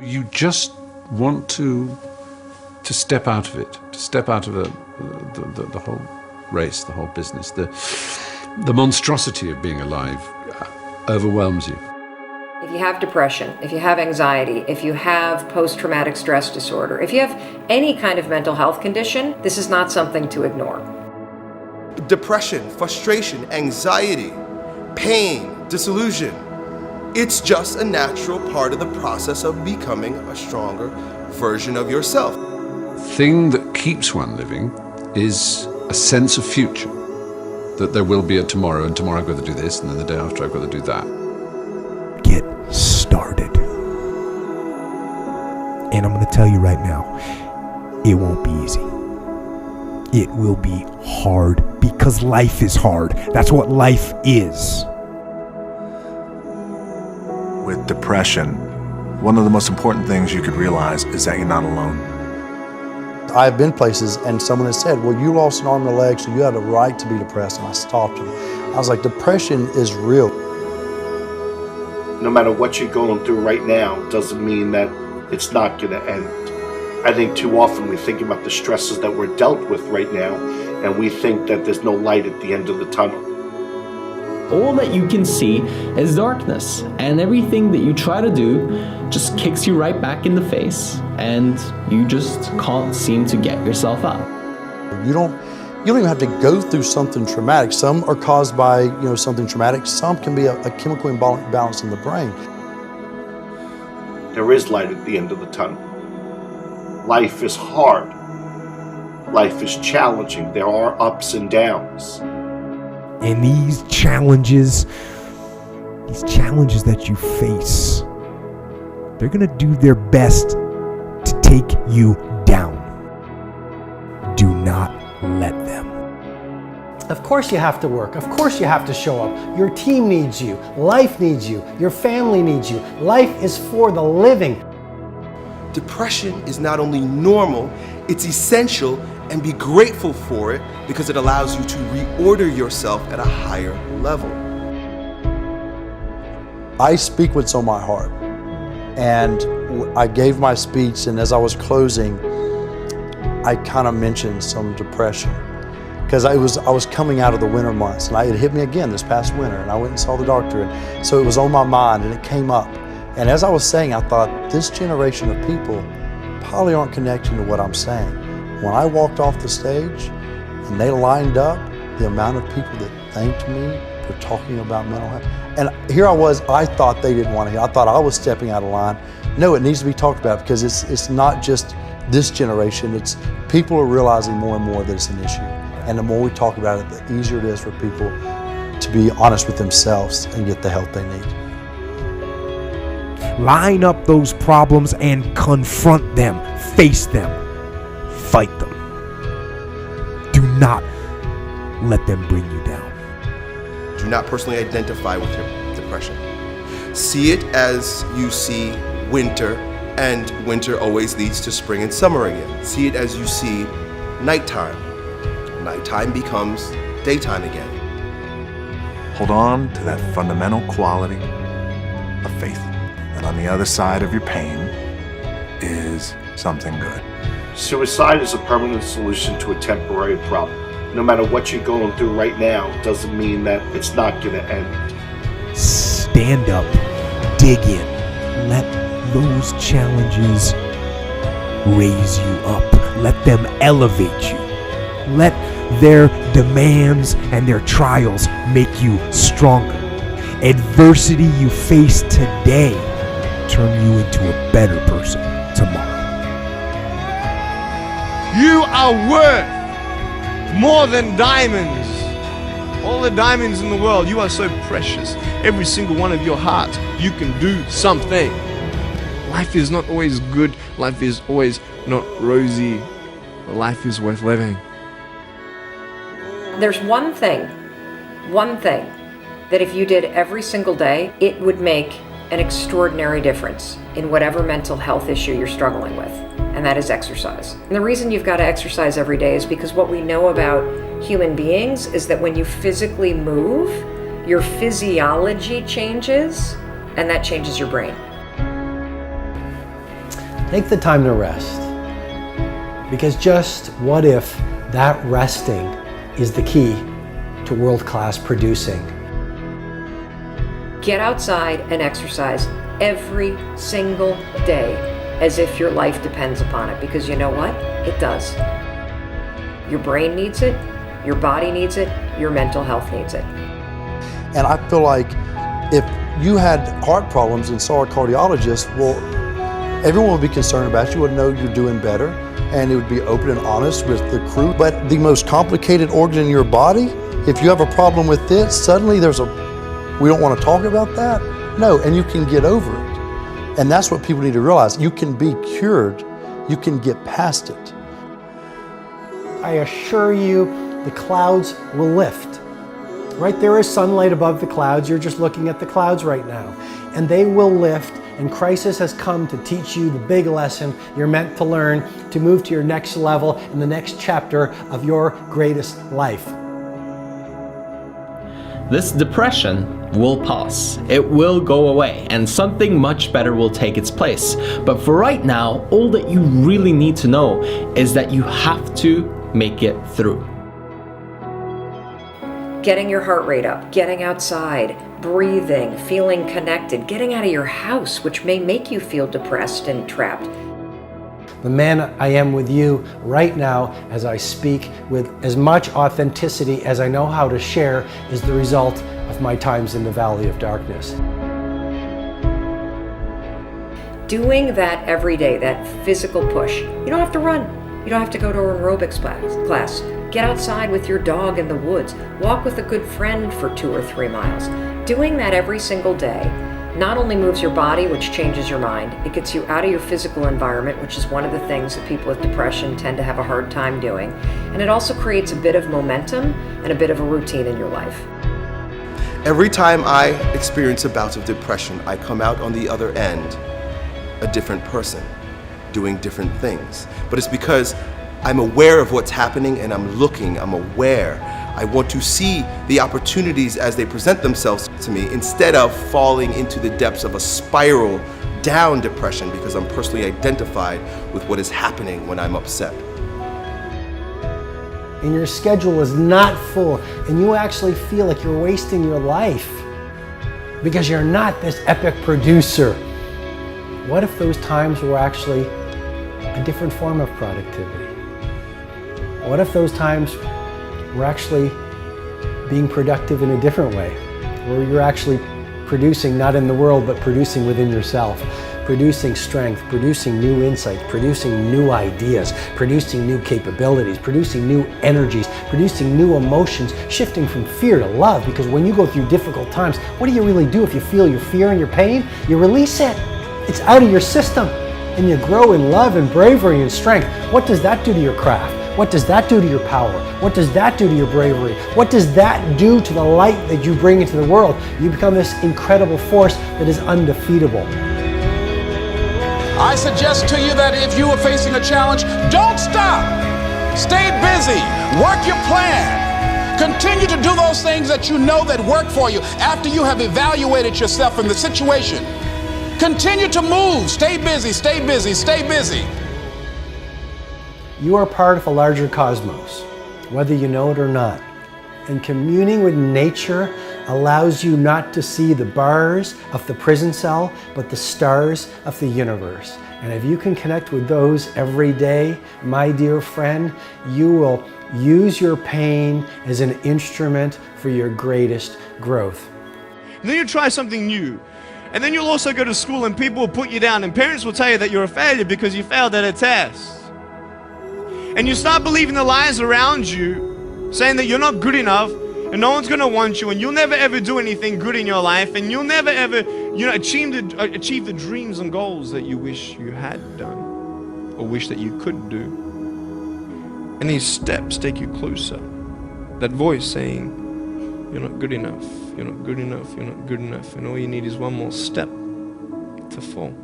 You just want to step out of it, to step out of the whole race, the whole business. The monstrosity of being alive overwhelms you. If you have depression, if you have anxiety, if you have post-traumatic stress disorder, if you have any kind of mental health condition, this is not something to ignore. Depression, frustration, anxiety, pain, disillusion. It's just a natural part of the process of becoming a stronger version of yourself. The thing that keeps one living is a sense of future, that there will be a tomorrow, and tomorrow I've got to do this, and then the day after I've got to do that. Get started. And I'm going to tell you right now, it won't be easy. It will be hard because life is hard. That's what life is. With depression, one of the most important things you could realize is that you're not alone. I've been places and someone has said, well, you lost an arm and a leg, so you had a right to be depressed. And I stopped them. I was like, depression is real. No matter what you're going through right now doesn't mean that it's not going to end. I think too often we think about the stresses that we're dealt with right now, and we think that there's no light at the end of the tunnel. All that you can see is darkness, and everything that you try to do just kicks you right back in the face, and you just can't seem to get yourself up. You don't even have to go through something traumatic. Some are caused by something traumatic. Some can be a chemical imbalance in the brain. There is light at the end of the tunnel. Life is hard. Life is challenging. There are ups and downs. And these challenges that you face, they're going to do their best to take you down. Do not let them. Of course you have to work. Of course you have to show up. Your team needs you. Life needs you. Your family needs you. Life is for the living. Depression is not only normal, it's essential, and be grateful for it because it allows you to reorder yourself at a higher level. I speak what's on my heart. And I gave my speech, and as I was closing, I kind of mentioned some depression. Because I was coming out of the winter months, and it hit me again this past winter, and I went and saw the doctor, and so it was on my mind, and it came up. And as I was saying, I thought, this generation of people probably aren't connecting to what I'm saying. When I walked off the stage, and they lined up, the amount of people that thanked me for talking about mental health. And here I was, I thought they didn't want to hear. I thought I was stepping out of line. No, it needs to be talked about because it's not just this generation, it's people are realizing more and more that it's an issue. And the more we talk about it, the easier it is for people to be honest with themselves and get the help they need. Line up those problems and confront them, face them, fight them. Do not let them bring you down. Do not personally identify with your depression. See it as you see winter, and winter always leads to spring and summer again. See it as you see nighttime. Nighttime becomes daytime again. Hold on to that fundamental quality of faith. And on the other side of your pain is something good. Suicide is a permanent solution to a temporary problem. No matter what you're going through right now doesn't mean that it's not going to end. Stand up, dig in, let those challenges raise you up, let them elevate you, let their demands and their trials make you stronger. Adversity you face today turn you into a better person tomorrow. You are worth more than diamonds. All the diamonds in the world, you are so precious. Every single one of your hearts, you can do something. Life is not always good. Life is always not rosy. But life is worth living. There's one thing that if you did every single day, it would make an extraordinary difference in whatever mental health issue you're struggling with, and that is exercise. And the reason you've got to exercise every day is because what we know about human beings is that when you physically move, your physiology changes, and that changes your brain. Take the time to rest. Because just what if that resting is the key to world-class producing? Get outside and exercise every single day as if your life depends upon it, because you know what? It does. Your brain needs it, your body needs it, your mental health needs it. And I feel like if you had heart problems and saw a cardiologist, well, everyone would be concerned about you, would know you're doing better, and it would be open and honest with the crew. But the most complicated organ in your body, if you have a problem with this, suddenly we don't want to talk about that? No, and you can get over it. And that's what people need to realize. You can be cured. You can get past it. I assure you, the clouds will lift. Right, there is sunlight above the clouds. You're just looking at the clouds right now. And they will lift, and crisis has come to teach you the big lesson you're meant to learn to move to your next level in the next chapter of your greatest life. This depression will pass. It will go away, and something much better will take its place. But for right now, all that you really need to know is that you have to make it through. Getting your heart rate up, getting outside, breathing, feeling connected, getting out of your house, which may make you feel depressed and trapped. The man I am with you right now as I speak with as much authenticity as I know how to share is the result of my times in the valley of darkness. Doing that every day, that physical push, you don't have to run. You don't have to go to an aerobics class. Get outside with your dog in the woods. Walk with a good friend for 2 or 3 miles. Doing that every single day not only moves your body, which changes your mind, it gets you out of your physical environment, which is one of the things that people with depression tend to have a hard time doing. And it also creates a bit of momentum and a bit of a routine in your life. Every time I experience a bout of depression, I come out on the other end a different person, doing different things. But it's because I'm aware of what's happening and I'm aware. I want to see the opportunities as they present themselves to me instead of falling into the depths of a spiral down depression because I'm personally identified with what is happening when I'm upset. And your schedule is not full and you actually feel like you're wasting your life because you're not this epic producer. What if those times were actually a different form of productivity? What if those times were actually being productive in a different way, where you're actually producing not in the world, but producing within yourself, producing strength, producing new insights, producing new ideas, producing new capabilities, producing new energies, producing new emotions, shifting from fear to love, because when you go through difficult times, what do you really do if you feel your fear and your pain? You release it. It's out of your system, and you grow in love and bravery and strength. What does that do to your craft? What does that do to your power? What does that do to your bravery? What does that do to the light that you bring into the world? You become this incredible force that is undefeatable. I suggest to you that if you are facing a challenge, don't stop. Stay busy. Work your plan. Continue to do those things that you know that work for you after you have evaluated yourself in the situation. Continue to move. Stay busy, stay busy, stay busy. You are part of a larger cosmos, whether you know it or not. And communing with nature allows you not to see the bars of the prison cell, but the stars of the universe. And if you can connect with those every day, my dear friend, you will use your pain as an instrument for your greatest growth. And then you try something new. And then you'll also go to school and people will put you down and parents will tell you that you're a failure because you failed at a test. And you start believing the lies around you, saying that you're not good enough and no one's gonna want you and you'll never ever do anything good in your life and you'll never ever, achieve the dreams and goals that you wish you had done or wish that you could do. And these steps take you closer. That voice saying, you're not good enough, you're not good enough, you're not good enough, and all you need is one more step to fall.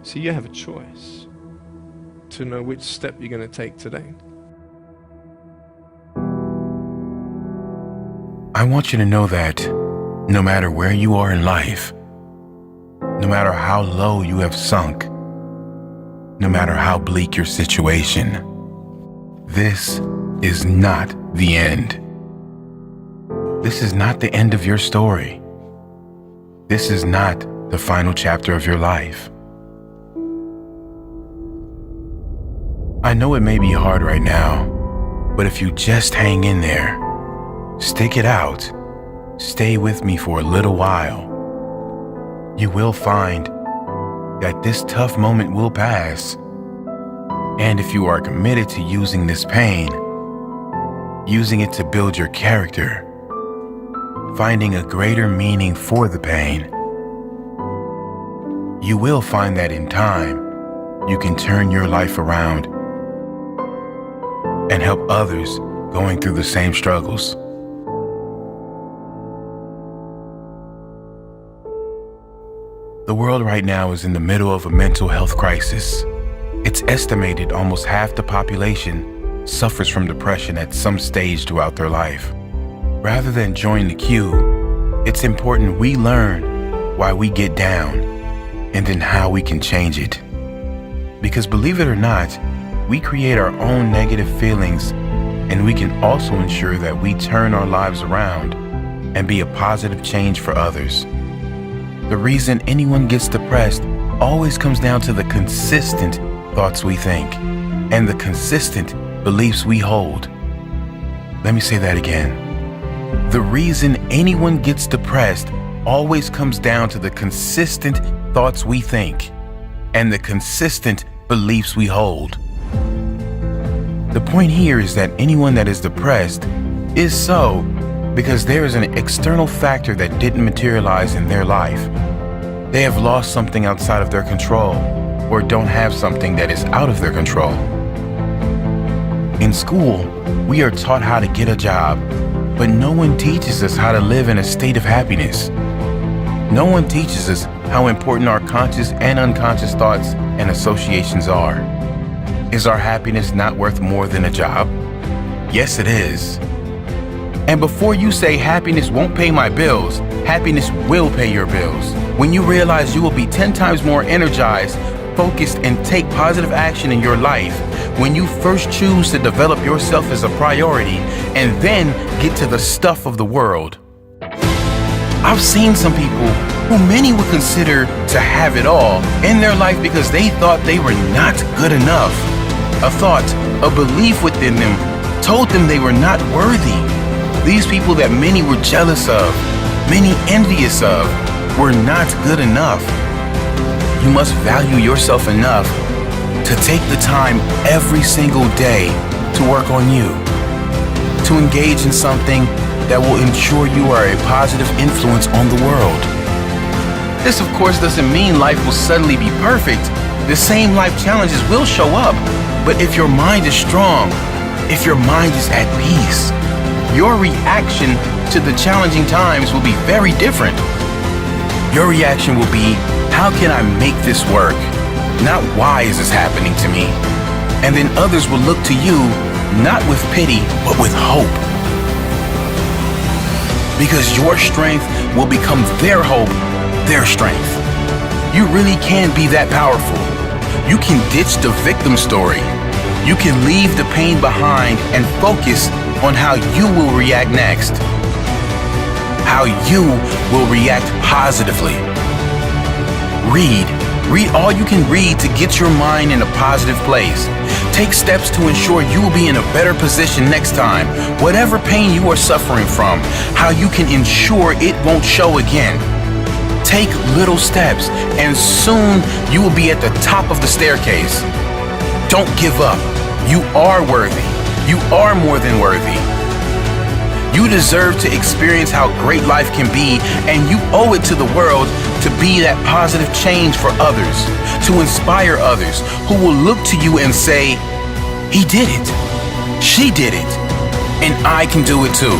So you have a choice to know which step you're going to take today. I want you to know that no matter where you are in life, no matter how low you have sunk, no matter how bleak your situation. This is not the end. This is not the end of your story. This is not the final chapter of your life. I know it may be hard right now, but if you just hang in there, stick it out, stay with me for a little while, you will find that this tough moment will pass. And if you are committed to using this pain, using it to build your character, finding a greater meaning for the pain, you will find that in time, you can turn your life around and help others going through the same struggles. The world right now is in the middle of a mental health crisis. It's estimated almost half the population suffers from depression at some stage throughout their life. Rather than join the queue, it's important we learn why we get down and then how we can change it. Because believe it or not, we create our own negative feelings, and we can also ensure that we turn our lives around and be a positive change for others. The reason anyone gets depressed always comes down to the consistent thoughts we think and the consistent beliefs we hold. Let me say that again. The reason anyone gets depressed always comes down to the consistent thoughts we think and the consistent beliefs we hold. The point here is that anyone that is depressed is so because there is an external factor that didn't materialize in their life. They have lost something outside of their control or don't have something that is out of their control. In school, we are taught how to get a job, but no one teaches us how to live in a state of happiness. No one teaches us how important our conscious and unconscious thoughts and associations are. Is our happiness not worth more than a job? Yes, it is. And before you say happiness won't pay my bills, happiness will pay your bills. When you realize you will be 10 times more energized, focused, and take positive action in your life, when you first choose to develop yourself as a priority and then get to the stuff of the world. I've seen some people who many would consider to have it all in their life because they thought they were not good enough. A thought, a belief within them told them they were not worthy. These people that many were jealous of, many envious of, were not good enough. You must value yourself enough to take the time every single day to work on you, to engage in something that will ensure you are a positive influence on the world. This, of course, doesn't mean life will suddenly be perfect. The same life challenges will show up, but if your mind is strong, if your mind is at peace, your reaction to the challenging times will be very different. Your reaction will be, how can I make this work? Not why is this happening to me? And then others will look to you, not with pity, but with hope. Because your strength will become their hope, their strength. You really can be that powerful. You can ditch the victim story. You can leave the pain behind and focus on how you will react next. How you will react positively. Read all you can read to get your mind in a positive place. Take steps to ensure you will be in a better position next time. Whatever pain you are suffering from, how you can ensure it won't show again. Take little steps and soon you will be at the top of the staircase. Don't give up. You are worthy. You are more than worthy. You deserve to experience how great life can be, and you owe it to the world to be that positive change for others, to inspire others who will look to you and say, he did it, she did it, and I can do it too.